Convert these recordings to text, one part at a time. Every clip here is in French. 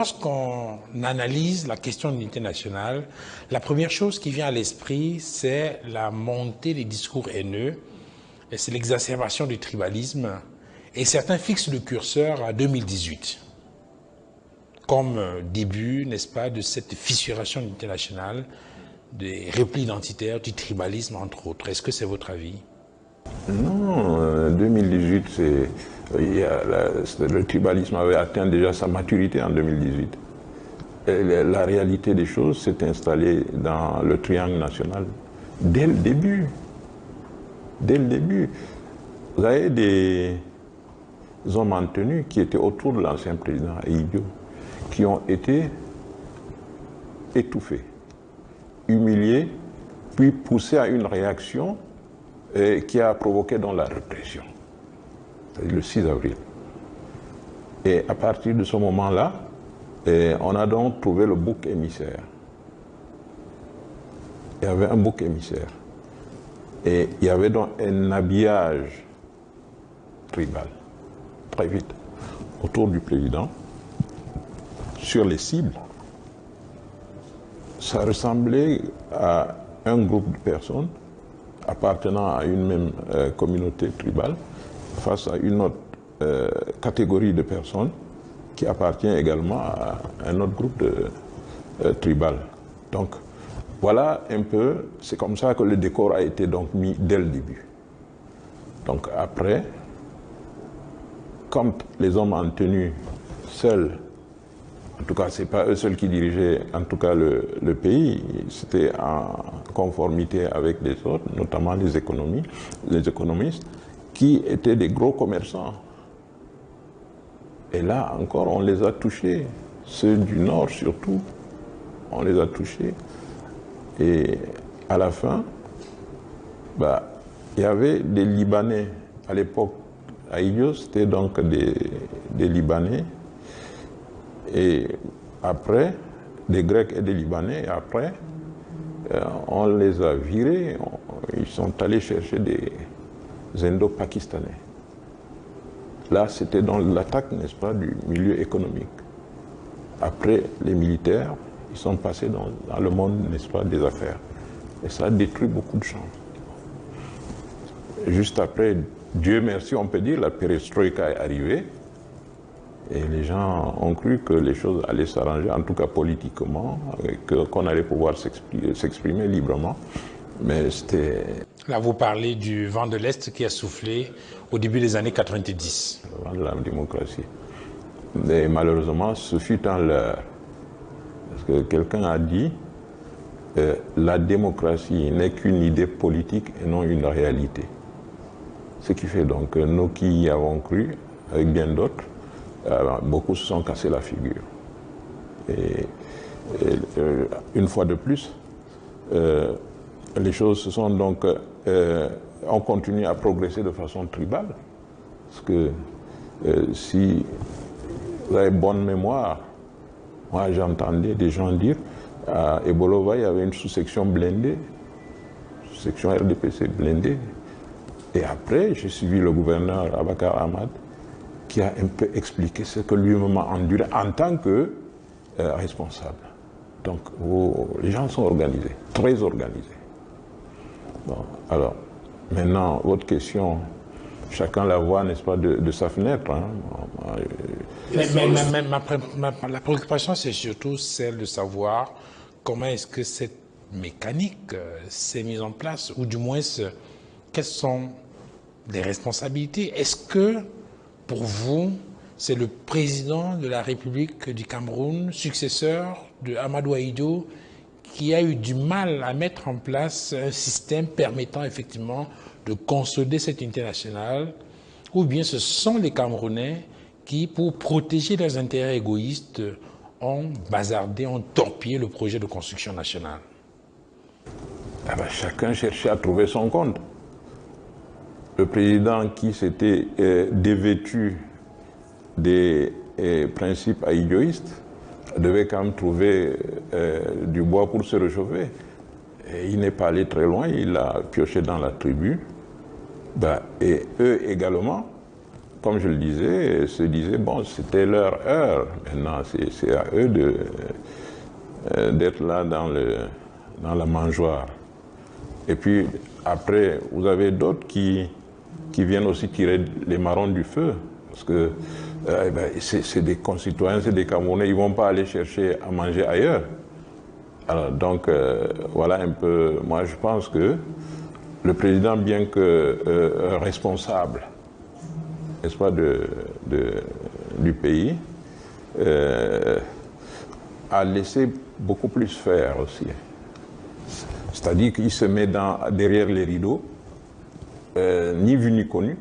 Lorsqu'on analyse la question de l'unité nationale, la première chose qui vient à l'esprit, c'est la montée des discours haineux, et c'est l'exacerbation du tribalisme, et certains fixent le curseur à 2018, comme début, n'est-ce pas, de cette fissuration de l'unité nationale, des replis identitaires, du tribalisme, entre autres. Est-ce que c'est votre avis? Non, 2018, le tribalisme avait atteint déjà sa maturité en 2018. Et la réalité des choses s'est installée dans le triangle national dès le début. Dès le début. Vous avez des hommes en tenue qui étaient autour de l'ancien président Ahidjo, qui ont été étouffés, humiliés, puis poussés à une réaction qui a provoqué donc la répression, le 6 avril. Et à partir de ce moment-là, on a donc trouvé le bouc émissaire. Il y avait un bouc émissaire. Et il y avait donc un habillage tribal, très vite, autour du président, sur les cibles. Ça ressemblait à un groupe de personnes appartenant à une même communauté tribale face à une autre catégorie de personnes qui appartient également à un autre groupe tribal. Donc voilà un peu, c'est comme ça que le décor a été donc mis dès le début. Donc après, quand les hommes en tenue seuls, en tout cas, ce n'est pas eux seuls qui dirigeaient en tout cas le pays, c'était en conformité avec les autres, notamment les économistes, qui étaient des gros commerçants. Et là encore, on les a touchés, ceux du Nord surtout, on les a touchés. Et à la fin, il y avait des Libanais, à l'époque, à Ahidjo, c'était donc des Libanais, et après, des Grecs et des Libanais, et après, on les a virés, ils sont allés chercher des Indo-Pakistanais. Là, c'était dans l'attaque, n'est-ce pas, du milieu économique. Après, les militaires, ils sont passés dans le monde, n'est-ce pas, des affaires. Et ça a détruit beaucoup de gens. Juste après, Dieu merci, on peut dire, la perestroïka est arrivée. Et les gens ont cru que les choses allaient s'arranger, en tout cas politiquement, qu'on allait pouvoir s'exprimer librement. Mais c'était... Là, vous parlez du vent de l'Est qui a soufflé au début des années 90. Le vent de la démocratie. Mais malheureusement, ce fut un leurre. Parce que quelqu'un a dit la démocratie n'est qu'une idée politique et non une réalité. Ce qui fait donc que nous qui y avons cru, avec bien d'autres, beaucoup se sont cassés la figure. Et une fois de plus, les choses se sont donc ont continué à progresser de façon tribale. Parce que si vous avez bonne mémoire, moi j'entendais des gens dire à Ebolova, il y avait une sous-section blindée, sous-section RDPC blindée. Et après, j'ai suivi le gouverneur Abakar Ahmad, qui a un peu expliqué ce que lui-même a enduré en tant que responsable. Donc, les gens sont organisés, très organisés. Bon, alors, maintenant, votre question, chacun la voit, n'est-ce pas, de sa fenêtre. Hein. La préoccupation, c'est surtout celle de savoir comment est-ce que cette mécanique s'est mise en place, ou du moins, quelles sont les responsabilités. Est-ce que, pour vous, c'est le président de la République du Cameroun, successeur de Amadou Ahidjo, qui a eu du mal à mettre en place un système permettant effectivement de consolider cette unité nationale, ou bien ce sont les Camerounais qui, pour protéger leurs intérêts égoïstes, ont bazardé, ont torpillé le projet de construction nationale? Chacun cherchait à trouver son compte. Le président qui s'était dévêtu des principes ahidjoïstes devait quand même trouver du bois pour se réchauffer. Et il n'est pas allé très loin, il a pioché dans la tribu. Et eux également, comme je le disais, se disaient, bon, c'était leur heure. Maintenant, c'est à eux d'être là dans la mangeoire. Et puis, après, vous avez d'autres qui viennent aussi tirer les marrons du feu. Parce que c'est des concitoyens, c'est des Camerounais, ils ne vont pas aller chercher à manger ailleurs. Alors, donc, voilà un peu, moi je pense que le président, bien que responsable, n'est-ce pas, du pays, a laissé beaucoup plus faire aussi. C'est-à-dire qu'il se met derrière les rideaux, ni vu ni connu,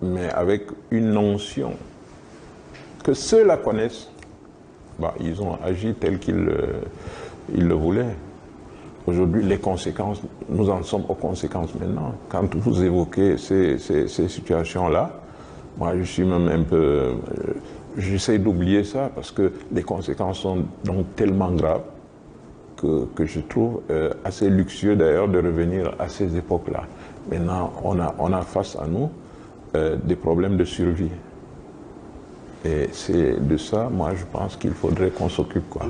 mais avec une notion que ceux la connaissent. Ils ont agi tel qu'ils le voulaient. Aujourd'hui, les conséquences, nous en sommes aux conséquences maintenant. Quand vous évoquez ces situations-là, moi je suis même un peu... J'essaie d'oublier ça parce que les conséquences sont donc tellement graves que je trouve assez luxueux d'ailleurs de revenir à ces époques-là. Maintenant, on a face à nous des problèmes de survie. Et c'est de ça, moi, je pense qu'il faudrait qu'on s'occupe, quoi.